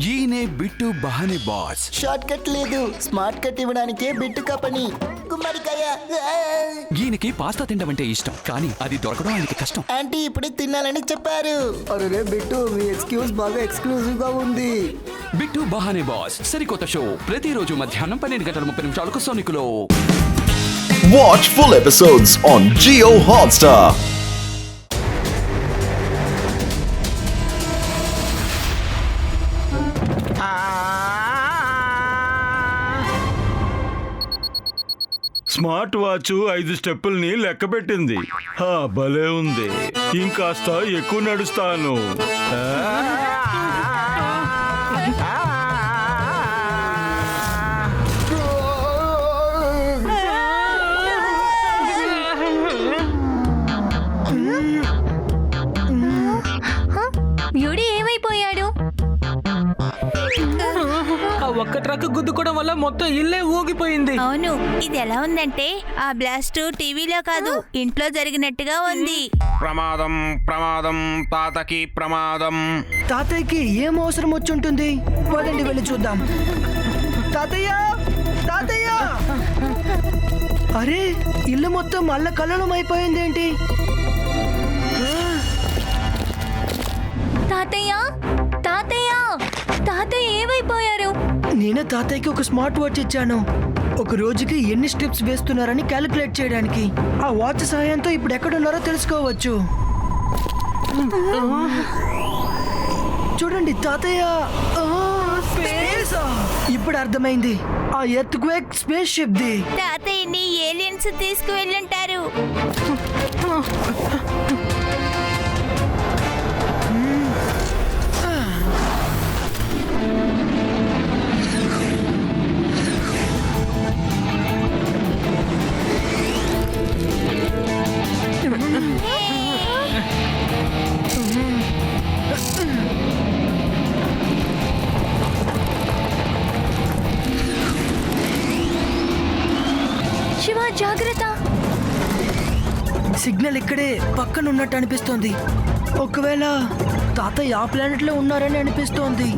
ఈయనే bit బహానే boss. Short cut లేదు, smart cut ఇవ్వడానికే bit కపని. గుమ్మడికాయ. ఈయనకి పాస్తా తినడం అంటే ఇష్టం, కానీ అది దొరకడం ఆయనకి కష్టం. ఆంటీ ఇప్పుడే తినాలని చెప్పారు. అరే బిట్టు, మీ ఎక్స్క్యూజ్ బాగా ఎక్స్క్లూజివ్ గా ఉంది. బిట్టు బహానే బాస్ సరికొత్త షో ప్రతిరోజు మధ్యాహ్నం 12:30 సోనికులో. Watch full episodes on Jio Hotstar. Smart watch 5 స్టెప్పుల్ని లెక్క పెట్టింది. భలే ఉంది. ఇంకాస్త ఎక్కువ నడుస్తాను. బ్యూటీ ఏమైపోయాడు? ఒక్క ట్రక్ గుద్దుకోవడం వల్ల మొత్తం ఇల్లే ఊగిపోయింది. అవును, ఇది ఎలా ఉందంటే ఆ బ్లాస్ట్ టీవీలో కాదు ఇంట్లో జరిగినట్టుగా ఉంది. ప్రమాదం ప్రమాదం, తాతకి ప్రమాదం. తాతయ్యకి ఏం అవసరం వచ్చి ఉంటుంది? పదండి వెళ్ళి చూద్దాం. తాతయ్య, తాతయ్య! అరే, ఇల్లు మొత్తం అల్ల కల్లోలం అయిపోయింది ఏంటి? తాతయ్య, తాతయ్య, తాతయ్య ఏమైపోయారు? నేను తాతయ్యకి ఒక స్మార్ట్ వాచ్ ఇచ్చాను. ఒక రోజుకి ఎన్ని స్టెప్స్ వేస్తున్నారని క్యాలిక్యులేట్ చేయడానికి. ఆ వాచ్ సహాయంతో ఇప్పుడు ఎక్కడున్నారో తెలుసుకోవచ్చు. చూడండి తాతయ్య, ఇప్పుడు అర్థమైంది. ఆ ఎర్త్ క్వేక్ స్పేస్ షిప్ ది. తాతయ్యని ఏలియన్స్ తీసుకువెళ్ళుంటారు. శివ, జాగ్రత్త. సిగ్నల్ ఇక్కడే పక్కన ఉన్నట్టు అనిపిస్తోంది. ఒకవేళ తాతయ్య ఆ ప్లానెట్ లో ఉన్నారని అనిపిస్తోంది.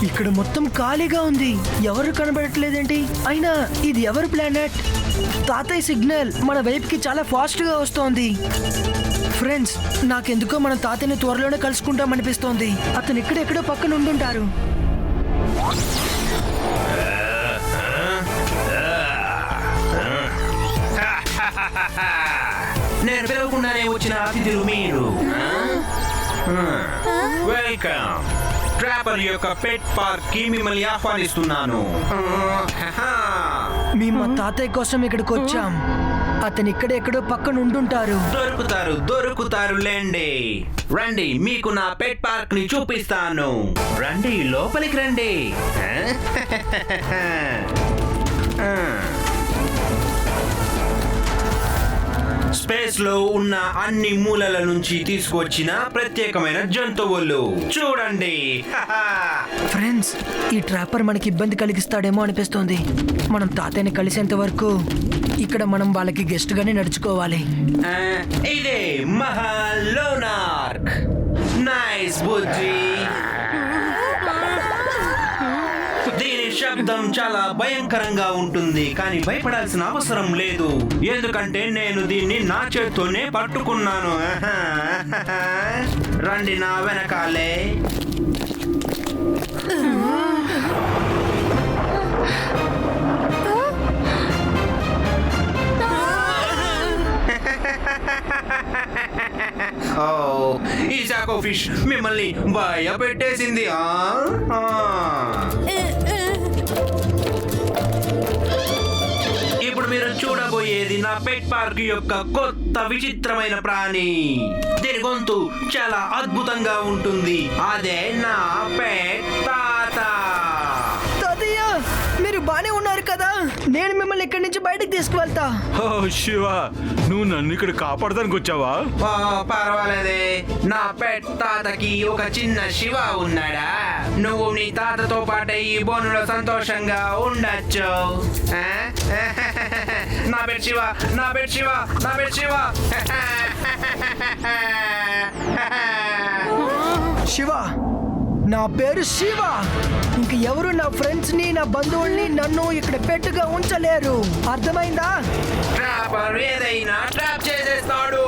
ఇక్కడ మొత్తం ఖాళీగా ఉంది, ఎవరు కనబడట్లేదేంటి? అయినా ఇది ఎవరి ప్లానెట్? తాతయ్య సిగ్నల్ మన వైపుకి చాలా ఫాస్ట్ గా వస్తోంది. ఫ్రెండ్స్, నాకెందుకో మన తాతయ్యని త్వరలోనే కలుసుకుంటాం అనిపిస్తోంది. అతను ఇక్కడెక్కడో పక్కన ఉండుంటారు. నేను పిలవకుండానే వచ్చిన అతిథులు మీరు. వెల్కమ్. ట్రాపర్ యొక్క పెట్ పార్క్ కి మిమ్మల్ని ఆహ్వానిస్తున్నాను. మేము మా తాతయ్య కోసం ఇక్కడికి వచ్చాం. అతను ఇక్కడెక్కడో పక్కన ఉండుంటారు. దొరుకుతారు లేండి. రండి, మీకు నా పెట్ పార్క్ ని చూపిస్తాను. రండి, లోపలికి రండి. స్పేస్ లో ఉన్న అన్ని మూలల నుంచి తీసుకొచ్చిన ప్రత్యేకమైన జంతువులు చూడండి. ఫ్రెండ్స్, ఈ ట్రాపర్ మనకి ఇబ్బంది కలిగిస్తాడేమో అనిపిస్తోంది. మనం తాతయ్యని కలిసేంత వరకు ఇక్కడ మనం వాళ్ళకి గెస్ట్ గానే నడుచుకోవాలి. ఇదే మహాలోనార్క్. నైస్ బుజ్జి. దీని శబ్దం చాలా భయంకరంగా ఉంటుంది, కానీ భయపడాల్సిన అవసరం లేదు, ఎందుకంటే నేను దీన్ని నా చేత్తోనే పట్టుకున్నాను. రండి నా వెనకాలే. ఈ సాకో ఫిష్ మిమ్మల్ని భయపెట్టేసింది. ఇప్పుడు మీరు చూడబోయేది నా పెట్ పార్క్ యొక్క కొత్త విచిత్రమైన ప్రాణి. దీని గొంతు చాలా అద్భుతంగా ఉంటుంది. అదే నా పెట్ తాత. తాతయ్య, మీరు బానే ఉన్నారు కదా? నేను మిమ్మల్ని ఇక్కడి నుంచి బయటకు తీసుకువెళ్తా. ఓ శివ, నువ్వు నన్ను ఇక్కడ కాపాడడానికి వచ్చావా? ఓ పర్వాలేదే, నా పెట్ తాతకి ఒక చిన్న శివ ఉన్నాడా. నువ్వు నీ తాతతో పాటే ఈ బోనులో సంతోషంగా ఉండొచ్చు. ఆ? నా పెట్ శివ, నా పెట్ శివ, నా పెట్ శివ. శివ, నా పేరు శివ. ఇంక ఎవరు నా ఫ్రెండ్స్ ని, నా బంధువుల్ని నన్ను ఇక్కడ పెట్టుగా ఉంచలేరు. అర్థమైందా? ట్రాపర్ ఏదైనా ట్రాప్ చేసేస్తాడు.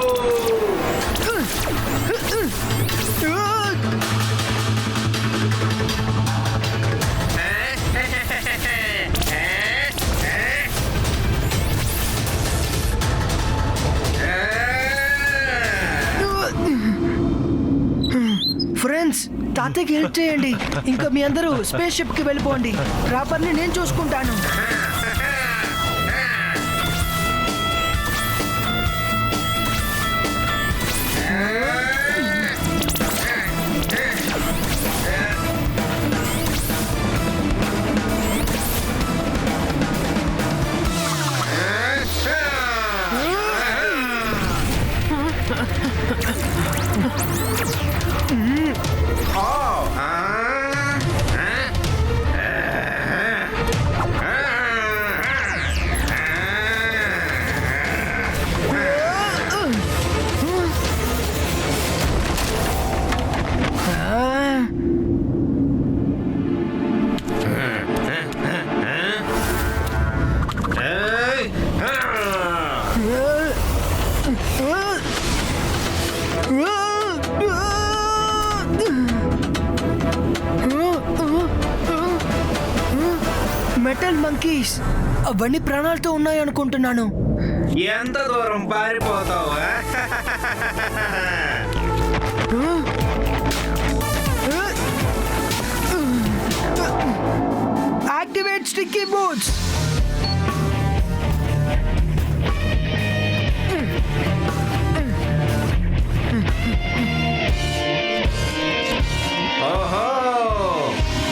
ఫ్రెండ్స్, తాతయ్యకి హెల్ప్ చేయండి. ఇంకా మీ అందరూ స్పేస్ షిప్ కి వెళ్ళిపోండి. ట్రాపర్ని నేను చూసుకుంటాను. మెటల్ మంకీస్ అవన్నీ ప్రాణాలతో ఉన్నాయి అనుకుంటున్నాను. ఎంత దూరం పారిపోతావు? Activate sticky boots. ఓహో,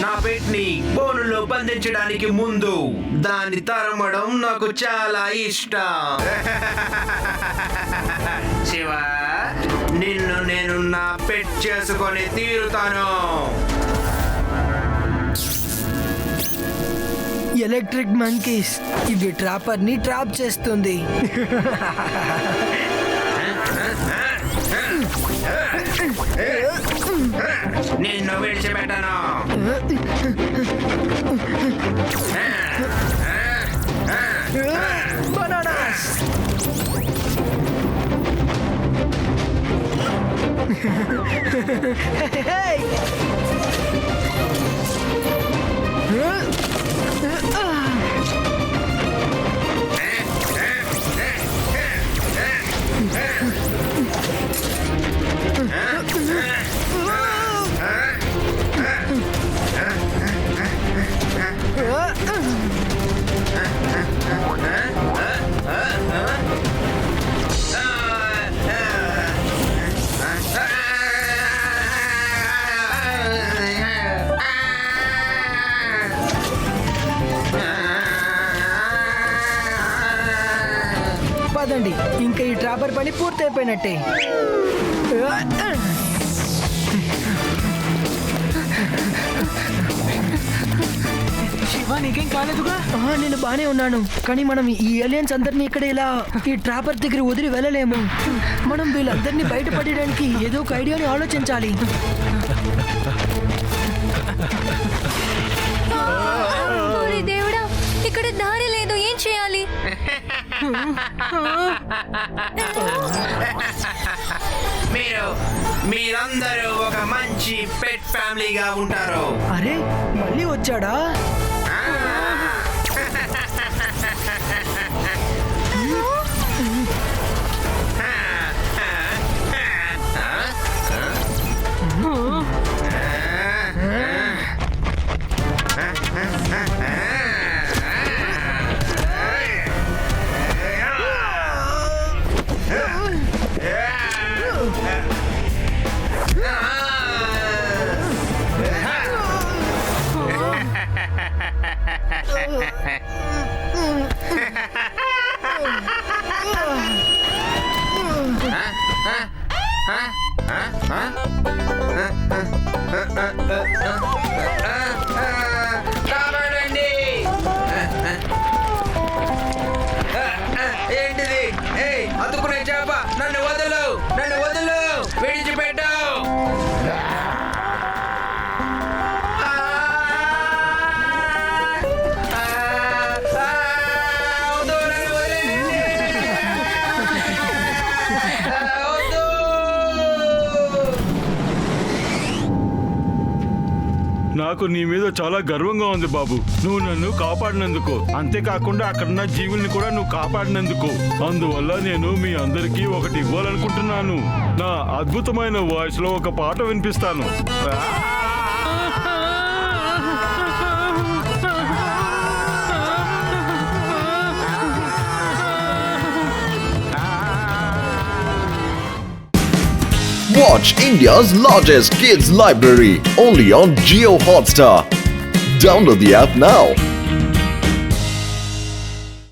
నా పెట్ని బోనులో బంధించడానికి ముందు దాన్ని తరమడం నాకు చాలా ఇష్టం. శివ, నిన్ను నేను నా పెట్ చేసుకొని తీరుతాను. ఎలక్ట్రిక్ మంకీస్, ఇది ట్రాపర్ ని ట్రాప్ చేస్తుంది. నిన్ను విడిచిపెట్టను. బనానాస్. పదండి, ఇంకా ఈ ట్రాపర్ పని పూర్తయిపోయినట్టే. శివ, నీకేం కాలేదుగా? నేను బానే ఉన్నాను, కానీ మనం ఈ ఏలియన్స్ అందరినీ ఇక్కడ ఇలా ఈ ట్రాపర్ దగ్గర వదిలి వెళ్ళలేము. మనం వీళ్ళందరినీ బయటపడడానికి ఏదో ఒక ఐడియాని ఆలోచించాలి. దేవుడా, ఇక్కడ దారి లేదు, ఏం చేయాలి? మీరందరూ ఒక మంచి పెట్ ఫ్యామిలీగా ఉంటారు. అరే, మళ్ళీ వచ్చాడా? కాపాడండి. ఏంటిది? ఏయ్, అతుకునే చేప, నన్ను వదులు, నన్ను వదులు, విడిచిపెట్టు. నాకు నీ మీద చాలా గర్వంగా ఉంది బాబు. నువ్వు నన్ను కాపాడినందుకు, అంతేకాకుండా అక్కడున్న జీవుల్ని కూడా నువ్వు కాపాడినందుకు. అందువల్ల నేను మీ అందరికీ ఒకటి ఇవ్వాలనుకుంటున్నాను. నా అద్భుతమైన వాయిస్ లో ఒక పాట వినిపిస్తాను. Watch India's largest kids library only on Jio Hotstar. Download the app now.